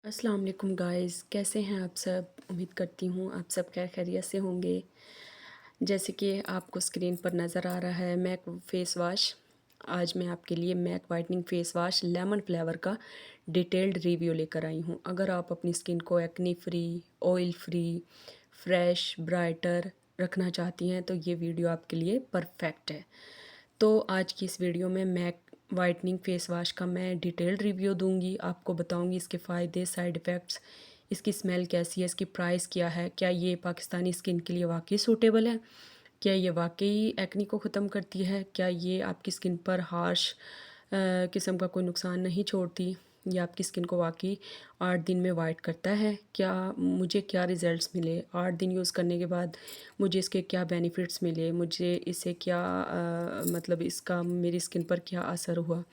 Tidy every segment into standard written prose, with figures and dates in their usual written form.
अस्सलाम वालेकुम गाइस, कैसे हैं आप सब। उम्मीद करती हूँ आप सब खैर खैरियत से होंगे। जैसे कि आपको स्क्रीन पर नज़र आ रहा है मैक फेस वाश। आज मैं आपके लिए Mac whitening face wash lemon flavour का डिटेल्ड रिव्यू लेकर आई हूँ। अगर आप अपनी स्किन को acne free, oil free, fresh, brighter रखना चाहती हैं तो ये वीडियो आपके लिए परफेक्ट है। तो आज की इस वीडियो में मैक वाइटनिंग फेस वाश का मैं डिटेल्ड रिव्यू दूंगी। आपको बताऊंगी इसके फ़ायदे, साइड इफ़ेक्ट्स, इसकी स्मेल कैसी है, इसकी प्राइस क्या है, क्या ये पाकिस्तानी स्किन के लिए वाकई सूटेबल है, क्या ये वाकई एक्नी को ख़त्म करती है, क्या ये आपकी स्किन पर हार्श किस्म का कोई नुकसान नहीं छोड़ती, या आपकी स्किन को वाकई 8 दिन में वाइट करता है, क्या मुझे क्या रिज़ल्ट्स मिले 8 दिन यूज़ करने के बाद, मुझे इसके क्या बेनिफिट्स मिले, मुझे इससे क्या मतलब इसका मेरी स्किन पर क्या असर हुआ,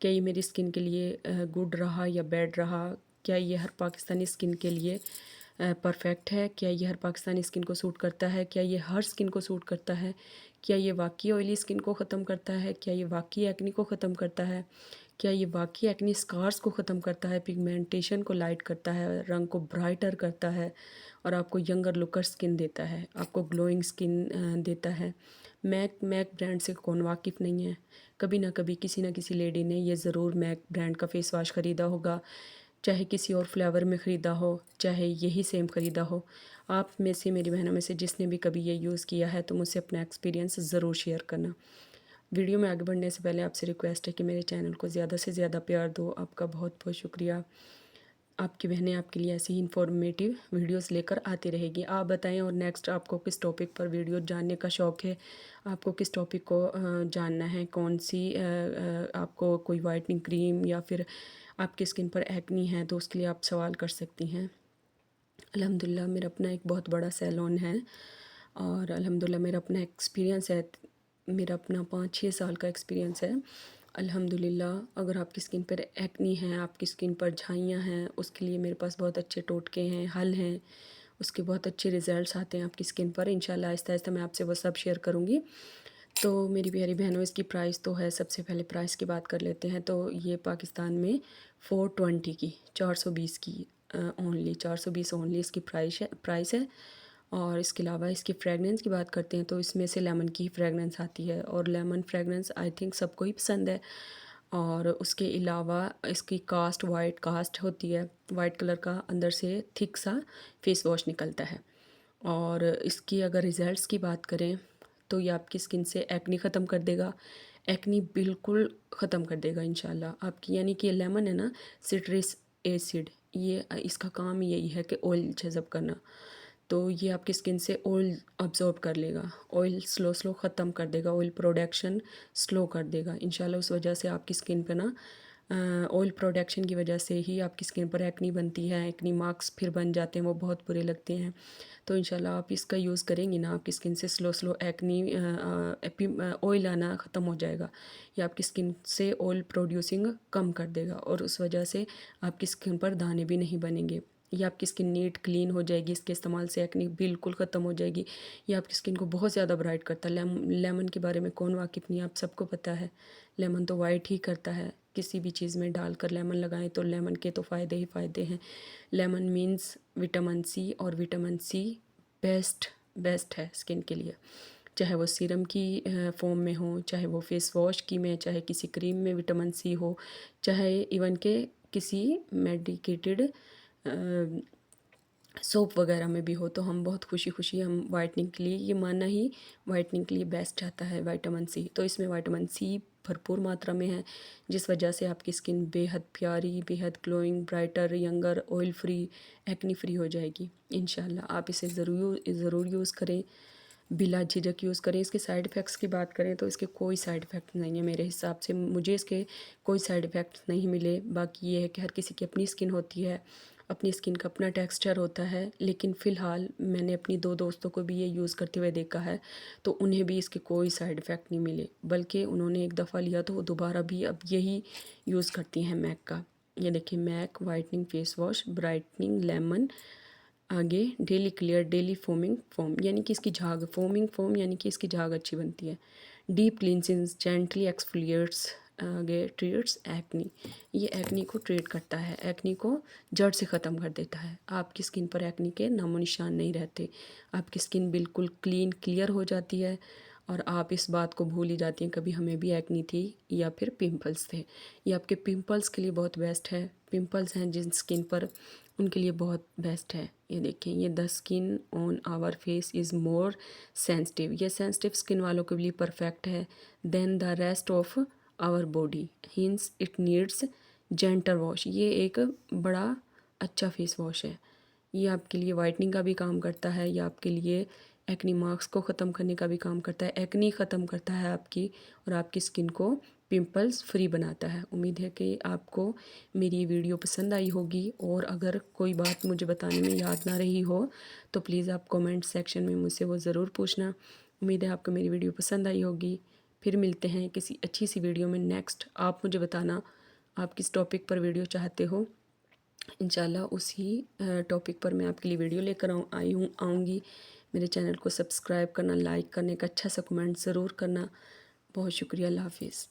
क्या ये मेरी स्किन के लिए गुड रहा या बैड रहा, क्या ये हर पाकिस्तानी स्किन के लिए परफेक्ट है, क्या ये हर पाकिस्तानी स्किन को सूट करता है, क्या ये हर स्किन को सूट करता है, क्या ये वाकई ऑयली स्किन को ख़त्म करता है, क्या ये वाकई एक्नी को ख़त्म करता है, क्या ये वाकई एक्नी स्कार्स को ख़त्म करता है, पिगमेंटेशन को लाइट करता है, रंग को ब्राइटर करता है और आपको यंगर लुकर स्किन देता है, आपको ग्लोइंग स्किन देता है। मैक ब्रांड से कौन वाकिफ़ नहीं है। कभी ना कभी किसी ना किसी लेडी ने ये ज़रूर मैक ब्रांड का फ़ेस वाश ख़रीदा होगा, चाहे किसी और फ्लेवर में ख़रीदा हो, चाहे यही सेम ख़रीदा हो। आप में से, मेरी बहनों में से जिसने भी कभी ये यूज़ किया है तो मुझसे अपना एक्सपीरियंस ज़रूर शेयर करना। वीडियो में आगे बढ़ने से पहले आपसे रिक्वेस्ट है कि मेरे चैनल को ज़्यादा से ज़्यादा प्यार दो। आपका बहुत बहुत शुक्रिया। आपकी बहनें आपके लिए ऐसी ही इंफॉर्मेटिव वीडियोस लेकर आती रहेगी। आप बताएं और नेक्स्ट आपको किस टॉपिक पर वीडियो जानने का शौक़ है, आपको किस टॉपिक को जानना है, कौन सी आपको कोई वाइटनिंग क्रीम या फिर आपकी स्किन पर एक्नी है तो उसके लिए आप सवाल कर सकती हैं। अल्हम्दुलिल्लाह मेरा अपना एक बहुत बड़ा सैलून है और अल्हम्दुलिल्लाह मेरा अपना एक्सपीरियंस है। मेरा अपना 5-6 साल का एक्सपीरियंस है। अल्हम्दुलिल्लाह अगर आपकी स्किन पर एक्नी है, आपकी स्किन पर झाइयाँ हैं, उसके लिए मेरे पास बहुत अच्छे टोटके हैं, हल हैं, उसके बहुत अच्छे रिज़ल्ट्स आते हैं आपकी स्किन पर। इंशाल्लाह आहिस्ता-आहिस्ता मैं आपसे वो सब शेयर करूँगी। तो मेरी प्यारी बहनों, इसकी प्राइस तो है, सबसे पहले प्राइस की बात कर लेते हैं। तो ये पाकिस्तान में 420 की, 420 की ओनली 420 ओनली इसकी प्राइस है। और इसके अलावा इसकी फ्रेगनेंस की बात करते हैं तो इसमें से लेमन की फ्रेगनेंस आती है और लेमन फ्रेगनेंस आई थिंक सबको ही पसंद है। और उसके अलावा इसकी कास्ट वाइट कास्ट होती है, वाइट कलर का अंदर से थिक सा फेस वॉश निकलता है। और इसकी अगर रिज़ल्ट्स की बात करें तो ये आपकी स्किन से एक्नी ख़त्म कर देगा, एक्नी बिल्कुल ख़त्म कर देगा इंशाल्लाह आपकी। यानी कि लेमन है ना, सिट्रिस एसिड, ये इसका काम यही है कि ऑयल जज़ब करना। तो ये आपकी स्किन से ऑयल अब्ज़ॉर्ब कर लेगा, ऑयल स्लो स्लो ख़त्म कर देगा, ऑयल प्रोडक्शन स्लो कर देगा इंशाल्लाह। उस वजह से आपकी स्किन पे ना ऑयल प्रोडक्शन की वजह से ही आपकी स्किन पर एक्नी बनती है, एक्नी मार्क्स फिर बन जाते हैं, वो बहुत बुरे लगते हैं। तो इंशाल्लाह आप इसका यूज़ करेंगी ना, आपकी स्किन से स्लो स्लो एक्नी ऑयल आना ख़त्म हो जाएगा। ये आपकी स्किन से ऑयल प्रोड्यूसिंग कम कर देगा और उस वजह से आपकी स्किन पर दाने भी नहीं बनेंगे। ये आपकी स्किन नीट क्लीन हो जाएगी, इसके इस्तेमाल से एक्नी बिल्कुल ख़त्म हो जाएगी। ये आपकी स्किन को बहुत ज़्यादा ब्राइट करता है। लेमन के बारे में कौन वाकिफ़ नहीं है, आप सबको पता है। लेमन तो वाइट ही करता है। किसी भी चीज़ में डालकर लेमन लगाएं तो लेमन के तो फ़ायदे ही फ़ायदे हैं। लेमन मीन्स विटामिन सी, और विटामिन सी बेस्ट बेस्ट है स्किन के लिए। चाहे वो सीरम की फॉर्म में हो, चाहे वो फेस वॉश की में, चाहे किसी क्रीम में विटामिन सी हो, चाहे इवन के किसी मेडिकेटेड सोप वगैरह में भी हो, तो हम बहुत खुशी खुशी हम वाइटनिंग के लिए, ये मानना ही वाइटनिंग के लिए बेस्ट आता है विटामिन सी। तो इसमें विटामिन सी भरपूर मात्रा में है, जिस वजह से आपकी स्किन बेहद प्यारी, बेहद glowing, brighter, younger, oil free, acne free हो जाएगी इंशाल्लाह। आप इसे ज़रूर यूज़ करें, बिला झिझक यूज़ करें। इसके साइड इफ़ेक्ट्स की बात करें तो इसके कोई साइड इफ़ेक्ट नहीं है मेरे हिसाब से, मुझे इसके कोई साइड इफ़ेक्ट्स नहीं मिले। बाकी ये है कि हर किसी की अपनी स्किन होती है, अपनी स्किन का अपना टेक्सचर होता है। लेकिन फ़िलहाल मैंने अपनी 2 दोस्तों को भी ये यूज़ करते हुए देखा है तो उन्हें भी इसके कोई साइड इफ़ेक्ट नहीं मिले, बल्कि उन्होंने एक दफ़ा लिया तो वो दोबारा भी अब यही यूज़ करती हैं मैक का। ये देखिए, Mac whitening face wash brightening lemon, आगे daily clear daily foaming foam, यानी कि इसकी झाग फोमिंग फोम, यानी कि इसकी झाग अच्छी बनती है। डीप क्लींसिंग जेंटली एक्सफोलिएट्स आगे ट्रीट्स एक्नी, ये एक्नी को ट्रीट करता है, एक्नी को जड़ से ख़त्म कर देता है। आपकी स्किन पर एक्नी के नामो निशान नहीं रहते, आपकी स्किन बिल्कुल क्लीन क्लियर हो जाती है और आप इस बात को भूल ही जाती हैं कभी हमें भी एक्नी थी या फिर पिंपल्स थे। ये आपके पिंपल्स के लिए बहुत बेस्ट है। पिंपल्स हैं जिन स्किन पर, उनके लिए बहुत बेस्ट है। ये देखें, ये the skin on our face is more sensitive, ये सेंसिटिव स्किन वालों के लिए परफेक्ट है then the rest of our body, hence it needs gentle wash. ये एक बड़ा अच्छा फेस वॉश है। ये आपके लिए वाइटनिंग का भी काम करता है, या आपके लिए एक्नी मार्क्स को ख़त्म करने का भी काम करता है, एक्नी ख़त्म करता है आपकी, और आपकी स्किन को पिंपल्स फ्री बनाता है। उम्मीद है कि आपको मेरी ये वीडियो पसंद आई होगी, और अगर कोई बात मुझे बताने में याद ना रही हो तो प्लीज़ आप कमेंट सेक्शन में मुझसे वो ज़रूर पूछना। उम्मीद है आपको मेरी वीडियो पसंद आई होगी। फिर मिलते हैं किसी अच्छी सी वीडियो में नेक्स्ट। आप मुझे बताना आप किस टॉपिक पर वीडियो चाहते हो, इंशाल्लाह उसी टॉपिक पर मैं आपके लिए वीडियो लेकर आऊँगी। मेरे चैनल को सब्सक्राइब करना, लाइक करने का अच्छा सा कमेंट ज़रूर करना। बहुत शुक्रिया, अल्लाह हाफिज़।